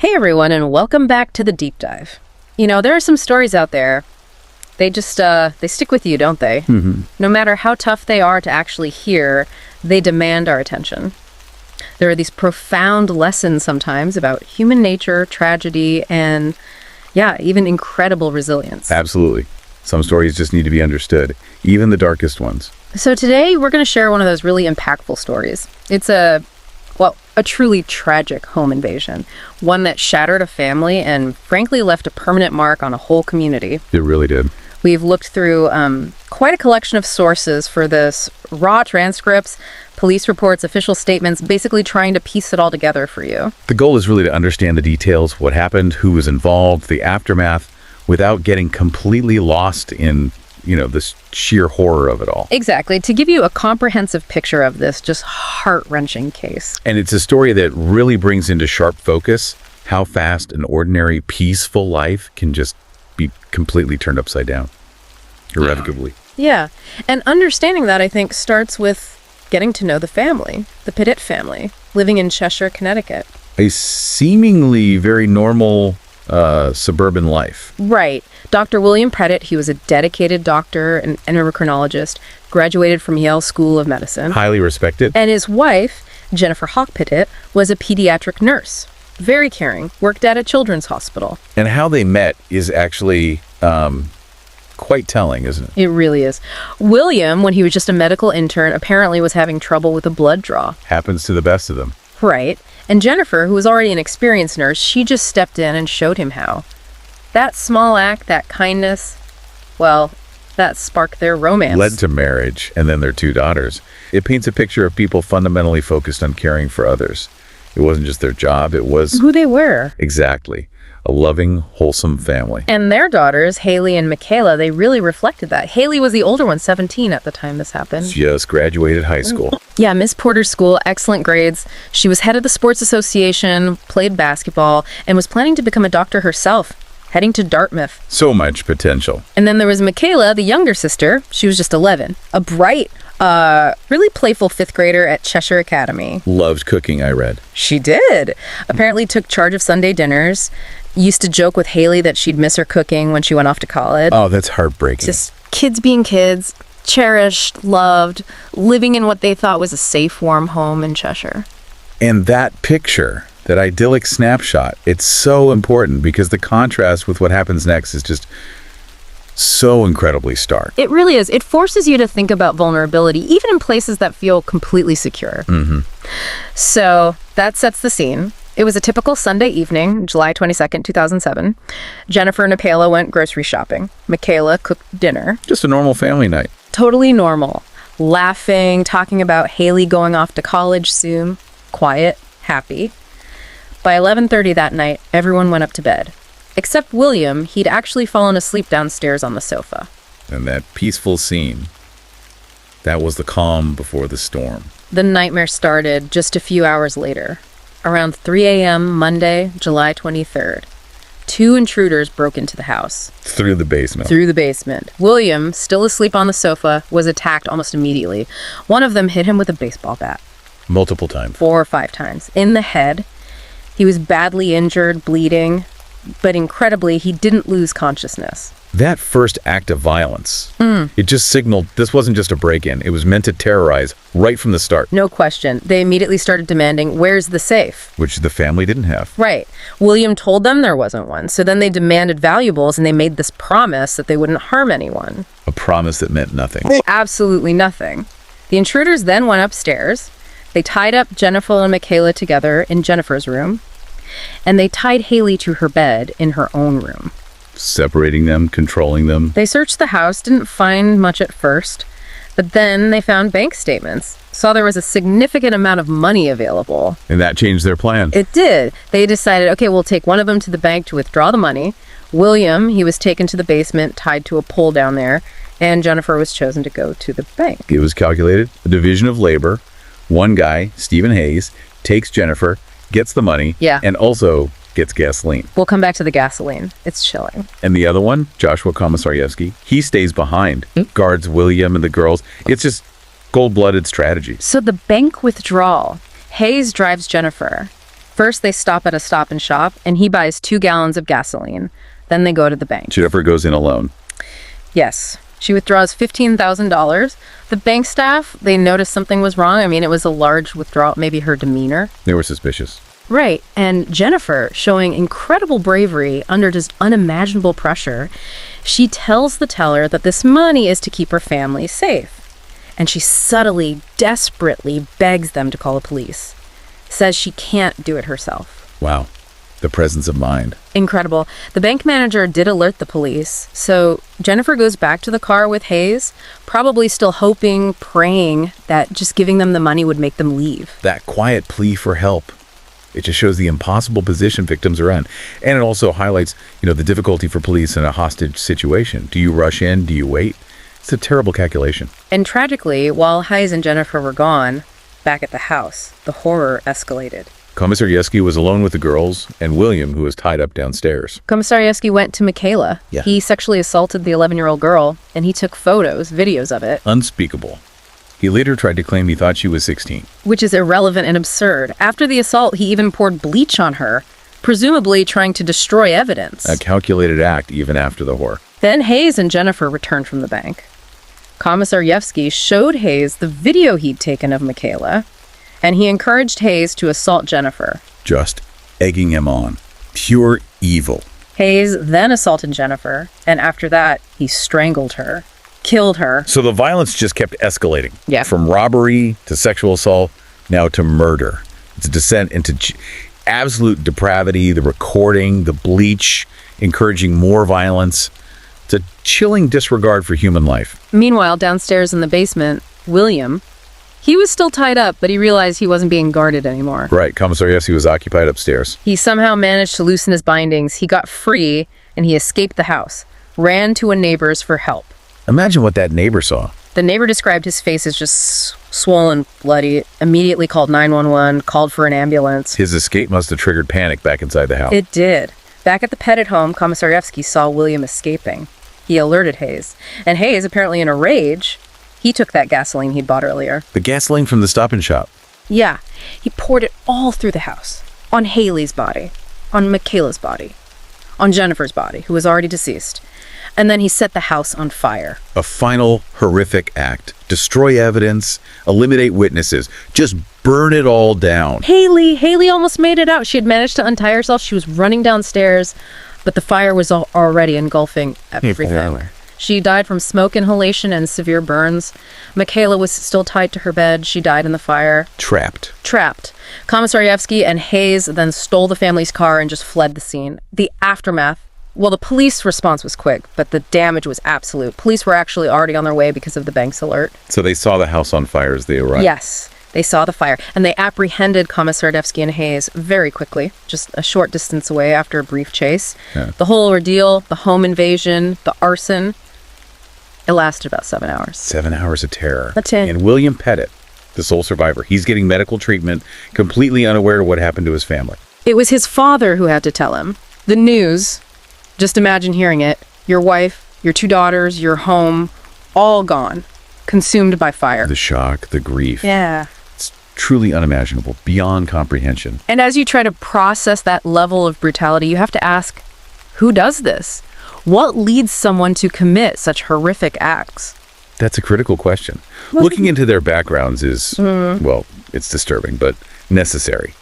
Hey everyone, and welcome back to the deep dive. You know, there are some stories out there. They just, they stick with you, don't they? Mm-hmm. No matter how tough they are to actually hear, they demand our attention. There are these profound lessons sometimes about human nature, tragedy, and, yeah, even incredible resilience. Absolutely. Some stories just need to be understood, even the darkest ones. So today, we're going to share one of those really impactful stories. It's a truly tragic home invasion. One that shattered a family and frankly left a permanent mark on a whole community. It really did. We've looked through quite a collection of sources for this, raw transcripts, police reports, official statements, basically trying to piece it all together for you. The goal is really to understand the details, what happened, who was involved, the aftermath, without getting completely lost in, the sheer horror of it all. Exactly, to give you a comprehensive picture of this just heart-wrenching case. And it's a story that really brings into sharp focus how fast an ordinary, peaceful life can just be completely turned upside down, irrevocably. Yeah, and understanding that, I think, starts with getting to know the family, the Petit family, living in Cheshire, Connecticut. A seemingly very normal suburban life. Right. Dr. William Petit, he was a dedicated doctor and endocrinologist, graduated from Yale School of Medicine. Highly respected. And his wife, Jennifer Petit, was a pediatric nurse. Very caring, worked at a children's hospital. And how they met is actually quite telling, isn't it? It really is. William, when he was just a medical intern, apparently was having trouble with a blood draw. Happens to the best of them. Right. And Jennifer, who was already an experienced nurse, she just stepped in and showed him how. That small act, that kindness, well, that sparked their romance. Led to marriage and then their 2 daughters. It paints a picture of people fundamentally focused on caring for others. It wasn't just their job, it was who they were. Exactly. A loving, wholesome family. And their daughters, Hayley and Michaela, they really reflected that. Hayley was the older one, 17 at the time this happened. Just graduated high school. Yeah, Miss Porter's school, excellent grades. She was head of the sports association, played basketball, and was planning to become a doctor herself, heading to Dartmouth. So much potential. And then there was Michaela, the younger sister. She was just 11. A bright, really playful 5th grader at Cheshire Academy. Loved cooking, I read. She did. Apparently took charge of Sunday dinners. Used to joke with Hayley that she'd miss her cooking when she went off to college. Oh, that's heartbreaking. Just kids being kids, cherished, loved, living in what they thought was a safe, warm home in Cheshire. And that picture, that idyllic snapshot, it's so important because the contrast with what happens next is just so incredibly stark. It really is. It forces you to think about vulnerability, even in places that feel completely secure. Mm-hmm. So that sets the scene. It was a typical Sunday evening, July 22nd, 2007. Jennifer and Michaela went grocery shopping. Michaela cooked dinner. Just a normal family night. Totally normal. Laughing, talking about Hayley going off to college soon. Quiet, happy. By 11:30 that night, everyone went up to bed. Except William, he'd actually fallen asleep downstairs on the sofa. And that peaceful scene, that was the calm before the storm. The nightmare started just a few hours later. Around 3 a.m. Monday, July 23rd, 2 intruders broke into the house. Through the basement. William, still asleep on the sofa, was attacked almost immediately. One of them hit him with a baseball bat. Multiple times. 4 or 5 times. In the head. He was badly injured, bleeding, but incredibly, he didn't lose consciousness. That first act of violence, it just signaled this wasn't just a break-in. It was meant to terrorize right from the start. No question. They immediately started demanding, where's the safe? Which the family didn't have. Right. William told them there wasn't one. So then they demanded valuables and they made this promise that they wouldn't harm anyone. A promise that meant nothing. Absolutely nothing. The intruders then went upstairs. They tied up Jennifer and Michaela together in Jennifer's room. And they tied Hayley to her bed in her own room. Separating them, controlling them. They searched the house, didn't find much at first, but then they found bank statements, saw there was a significant amount of money available. And that changed their plan. It did. They decided, okay, we'll take one of them to the bank to withdraw the money. William, he was taken to the basement, tied to a pole down there, and Jennifer was chosen to go to the bank. It was calculated, a division of labor. One guy, Stephen Hayes, takes Jennifer, gets the money, and also gets gasoline. We'll come back to the gasoline. It's chilling. And the other one, Joshua Komisarjevsky, he stays behind, guards William and the girls. It's just cold-blooded strategy. So the bank withdrawal. Hayes drives Jennifer. First, they stop at a Stop and Shop, and he buys 2 gallons of gasoline. Then they go to the bank. Jennifer goes in alone. Yes. She withdraws $15,000. The bank staff, they noticed something was wrong. I mean, it was a large withdrawal, maybe her demeanor. They were suspicious. Right. And Jennifer, showing incredible bravery under just unimaginable pressure, she tells the teller that this money is to keep her family safe. And she subtly, desperately begs them to call the police. Says she can't do it herself. Wow. The presence of mind. Incredible. The bank manager did alert the police, so Jennifer goes back to the car with Hayes, probably still hoping, praying that just giving them the money would make them leave. That quiet plea for help. It just shows the impossible position victims are in. And it also highlights, the difficulty for police in a hostage situation. Do you rush in? Do you wait? It's a terrible calculation. And tragically, while Hayes and Jennifer were gone, back at the house, the horror escalated. Komisarjevsky was alone with the girls and William, who was tied up downstairs. Komisarjevsky went to Michaela. Yeah. He sexually assaulted the 11-year-old girl, and he took videos of it. Unspeakable. He later tried to claim he thought she was 16. Which is irrelevant and absurd. After the assault, he even poured bleach on her, presumably trying to destroy evidence. A calculated act even after the horror. Then Hayes and Jennifer returned from the bank. Komisarjevsky showed Hayes the video he'd taken of Michaela, and he encouraged Hayes to assault Jennifer. Just egging him on. Pure evil. Hayes then assaulted Jennifer, and after that, he strangled her, killed her. So the violence just kept escalating. Yeah. From robbery to sexual assault, now to murder. It's a descent into absolute depravity, the recording, the bleach, encouraging more violence. It's a chilling disregard for human life. Meanwhile, downstairs in the basement, William, he was still tied up, but he realized he wasn't being guarded anymore. Right, Komisarjevsky was occupied upstairs. He somehow managed to loosen his bindings. He got free, and he escaped the house, ran to a neighbor's for help. Imagine what that neighbor saw. The neighbor described his face as just swollen, bloody, immediately called 911, called for an ambulance. His escape must have triggered panic back inside the house. It did. Back at the Petit home, Komisarjevsky saw William escaping. He alerted Hayes. And Hayes, apparently in a rage, he took that gasoline he'd bought earlier. The gasoline from the Stop and Shop. Yeah. He poured it all through the house. On Hayley's body. On Michaela's body. On Jennifer's body, who was already deceased. And then he set the house on fire. A final horrific act. Destroy evidence, eliminate witnesses, just burn it all down. Hayley almost made it out. She had managed to untie herself. She was running downstairs, but the fire was already engulfing everything. She died from smoke inhalation and severe burns. Michaela was still tied to her bed. She died in the fire. Trapped. Komisarjevsky and Hayes then stole the family's car and just fled the scene. The aftermath, well, the police response was quick, but the damage was absolute. Police were actually already on their way because of the bank's alert. So they saw the house on fire as they arrived. Yes, they saw the fire, and they apprehended Komisarjevsky and Hayes very quickly, just a short distance away after a brief chase. Yeah. The whole ordeal, the home invasion, the arson, it lasted about 7 hours. 7 hours of terror. That's it. And William Petit, the sole survivor, he's getting medical treatment, completely unaware of what happened to his family. It was his father who had to tell him. The news, just imagine hearing it. Your wife, your 2 daughters, your home, all gone, consumed by fire. The shock, the grief. Yeah. It's truly unimaginable, beyond comprehension. And as you try to process that level of brutality, you have to ask, who does this? What leads someone to commit such horrific acts? That's a critical question. Looking into their backgrounds is, well, it's disturbing, but necessary.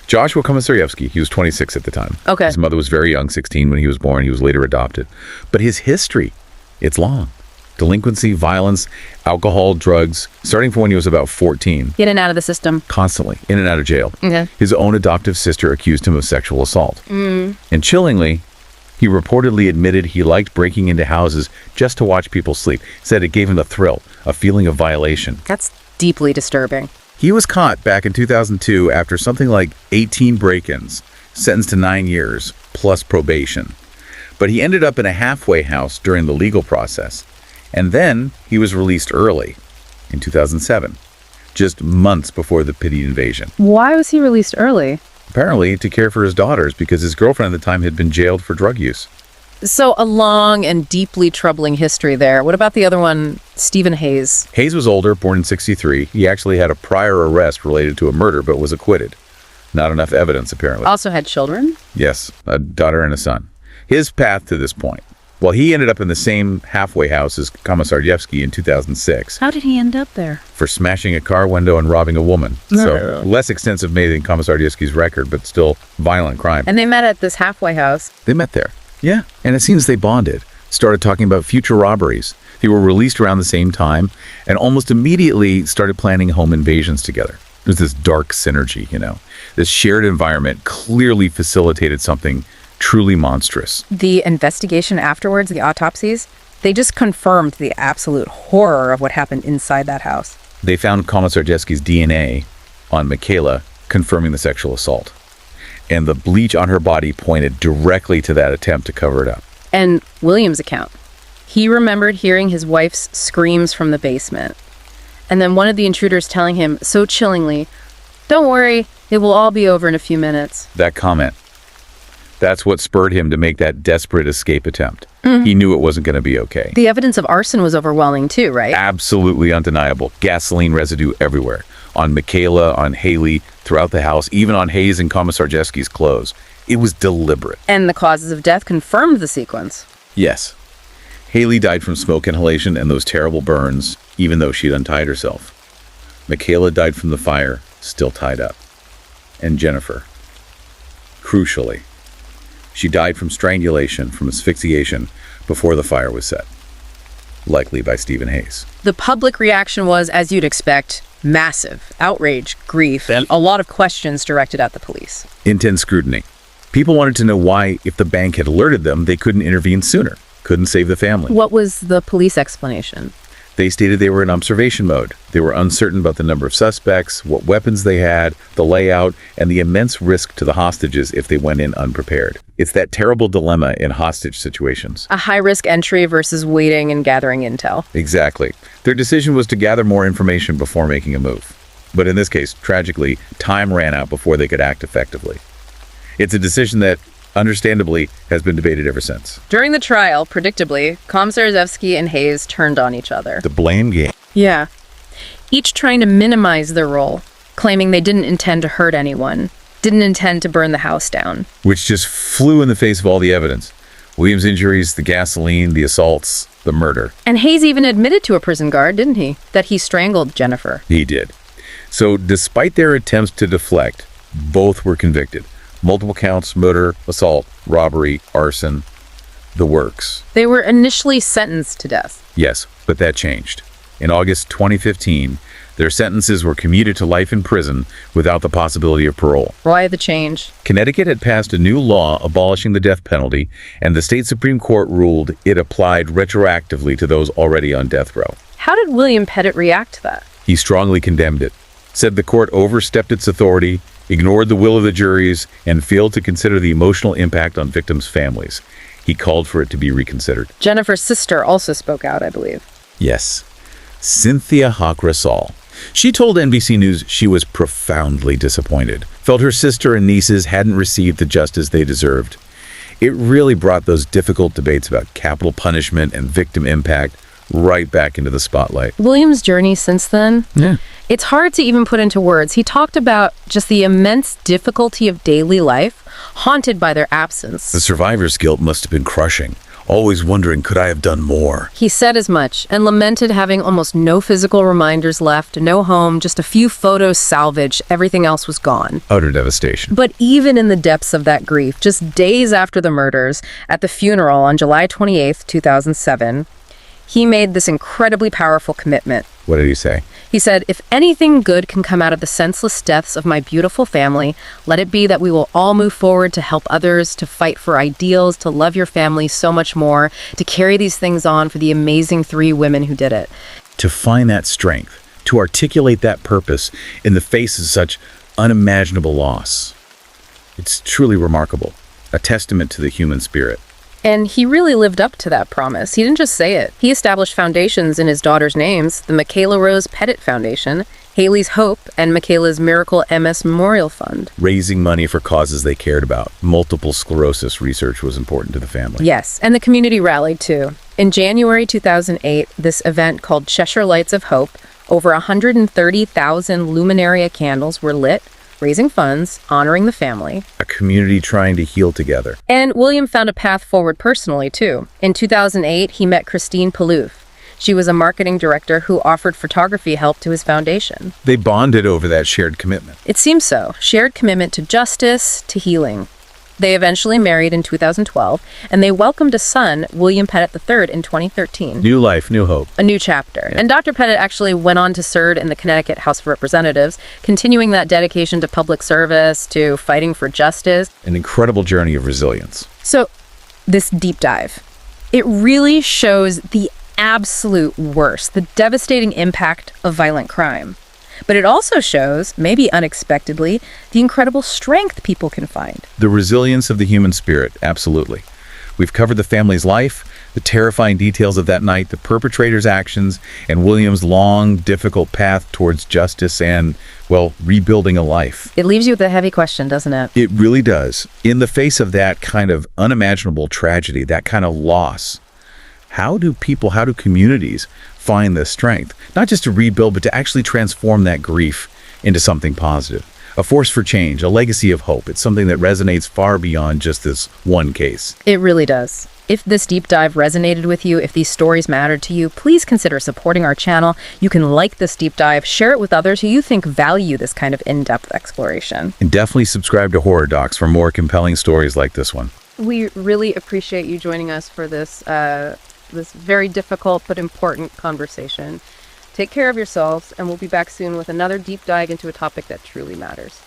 Joshua Komisarjevsky, he was 26 at the time. Okay. His mother was very young, 16 when he was born. He was later adopted. But his history, it's long. Delinquency, violence, alcohol, drugs, starting from when he was about 14. In and out of the system. Constantly, in and out of jail. Okay. His own adoptive sister accused him of sexual assault. And chillingly, he reportedly admitted he liked breaking into houses just to watch people sleep. Said it gave him a thrill, a feeling of violation. That's deeply disturbing. He was caught back in 2002 after something like 18 break-ins, sentenced to 9 years, plus probation. But he ended up in a halfway house during the legal process. And then he was released early, in 2007, just months before the Petit invasion. Why was he released early? Apparently to care for his daughters because his girlfriend at the time had been jailed for drug use. So a long and deeply troubling history there. What about the other one, Stephen Hayes? Hayes was older, born in 1963. He actually had a prior arrest related to a murder but was acquitted. Not enough evidence, apparently. Also had children? Yes, a daughter and a son. His path to this point. Well, he ended up in the same halfway house as Komisarjevsky in 2006 How did he end up there? for smashing a car window and robbing a woman. So, less extensive maybe than Komisarjevsky's record, but still violent crime. And they met at this halfway house. They met there. Yeah. And it seems they bonded, started talking about future robberies. They were released around the same time and almost immediately started planning home invasions together. There's this dark synergy, This shared environment clearly facilitated something truly monstrous. The investigation afterwards, the autopsies, they just confirmed the absolute horror of what happened inside that house. They found Komisarjevsky's DNA on Michaela, confirming the sexual assault. And the bleach on her body pointed directly to that attempt to cover it up. And William's account. He remembered hearing his wife's screams from the basement. And then one of the intruders telling him so chillingly, "Don't worry, it will all be over in a few minutes." That comment. That's what spurred him to make that desperate escape attempt. He knew it wasn't going to be okay. The evidence of arson was overwhelming too, right? Absolutely undeniable. Gasoline residue everywhere. On Michaela, on Hayley, throughout the house, even on Hayes and Komisarjevsky's clothes. It was deliberate. And the causes of death confirmed the sequence. Yes. Hayley died from smoke inhalation and those terrible burns, even though she'd untied herself. Michaela died from the fire, still tied up. And Jennifer, crucially, she died from strangulation, from asphyxiation, before the fire was set. Likely by Stephen Hayes. The public reaction was, as you'd expect, massive. Outrage, grief, and a lot of questions directed at the police. Intense scrutiny. People wanted to know why, if the bank had alerted them, they couldn't intervene sooner, couldn't save the family. What was the police explanation? They stated they were in observation mode. They were uncertain about the number of suspects, what weapons they had, the layout, and the immense risk to the hostages if they went in unprepared. It's that terrible dilemma in hostage situations. A high-risk entry versus waiting and gathering intel. Exactly. Their decision was to gather more information before making a move. But in this case, tragically, time ran out before they could act effectively. It's a decision that, understandably, has been debated ever since. During the trial, predictably, Komisarjevsky and Hayes turned on each other. The blame game. Yeah. Each trying to minimize their role, claiming they didn't intend to hurt anyone, didn't intend to burn the house down. Which just flew in the face of all the evidence. William's injuries, the gasoline, the assaults, the murder. And Hayes even admitted to a prison guard, didn't he? That he strangled Jennifer. He did. So despite their attempts to deflect, both were convicted. Multiple counts, murder, assault, robbery, arson, the works. They were initially sentenced to death. Yes, but that changed. In August 2015, their sentences were commuted to life in prison without the possibility of parole. Why the change? Connecticut had passed a new law abolishing the death penalty, and the state Supreme Court ruled it applied retroactively to those already on death row. How did William Petit react to that? He strongly condemned it, said the court overstepped its authority, ignored the will of the juries, and failed to consider the emotional impact on victims' families. He called for it to be reconsidered. Jennifer's sister also spoke out, I believe. Yes. Cynthia Hawk-Rasol. She told NBC News she was profoundly disappointed, felt her sister and nieces hadn't received the justice they deserved. It really brought those difficult debates about capital punishment and victim impact right back into the spotlight. William's journey since then? Yeah. It's hard to even put into words. He talked about just the immense difficulty of daily life, haunted by their absence. The survivor's guilt must have been crushing, always wondering, could I have done more? He said as much, and lamented having almost no physical reminders left, no home, just a few photos salvaged, everything else was gone. Utter devastation. But even in the depths of that grief, just days after the murders, at the funeral on July 28th, 2007, he made this incredibly powerful commitment. What did he say? He said, "If anything good can come out of the senseless deaths of my beautiful family, let it be that we will all move forward to help others, to fight for ideals, to love your family so much more, to carry these things on for the amazing 3 women who did it." To find that strength, to articulate that purpose in the face of such unimaginable loss. It's truly remarkable, a testament to the human spirit. And he really lived up to that promise. He didn't just say it. He established foundations in his daughters' names, the Michaela Rose Petit Foundation, Hayley's Hope, and Michaela's Miracle MS Memorial Fund. Raising money for causes they cared about. Multiple sclerosis research was important to the family. Yes, and the community rallied too. In January 2008, this event called Cheshire Lights of Hope, over 130,000 luminaria candles were lit, raising funds, honoring the family. A community trying to heal together. And William found a path forward personally, too. In 2008, he met Christine Palouf. She was a marketing director who offered photography help to his foundation. They bonded over that shared commitment. It seems so. Shared commitment to justice, to healing. They eventually married in 2012, and they welcomed a son, William Petit III, in 2013. New life, new hope. A new chapter. And Dr. Petit actually went on to serve in the Connecticut House of Representatives, continuing that dedication to public service, to fighting for justice. An incredible journey of resilience. So, this deep dive, it really shows the absolute worst, the devastating impact of violent crime. But it also shows, maybe unexpectedly, the incredible strength people can find. The resilience of the human spirit, absolutely. We've covered the family's life, the terrifying details of that night, the perpetrator's actions, and William's long, difficult path towards justice and, well, rebuilding a life. It leaves you with a heavy question, doesn't it? It really does. In the face of that kind of unimaginable tragedy, that kind of loss, how do communities find the strength, not just to rebuild, but to actually transform that grief into something positive? A force for change, a legacy of hope. It's something that resonates far beyond just this one case. It really does. If this deep dive resonated with you, if these stories mattered to you, please consider supporting our channel. You can like this deep dive, share it with others who you think value this kind of in-depth exploration. And definitely subscribe to Horror Docs for more compelling stories like this one. We really appreciate you joining us for this very difficult but important conversation. Take care of yourselves, and we'll be back soon with another deep dive into a topic that truly matters.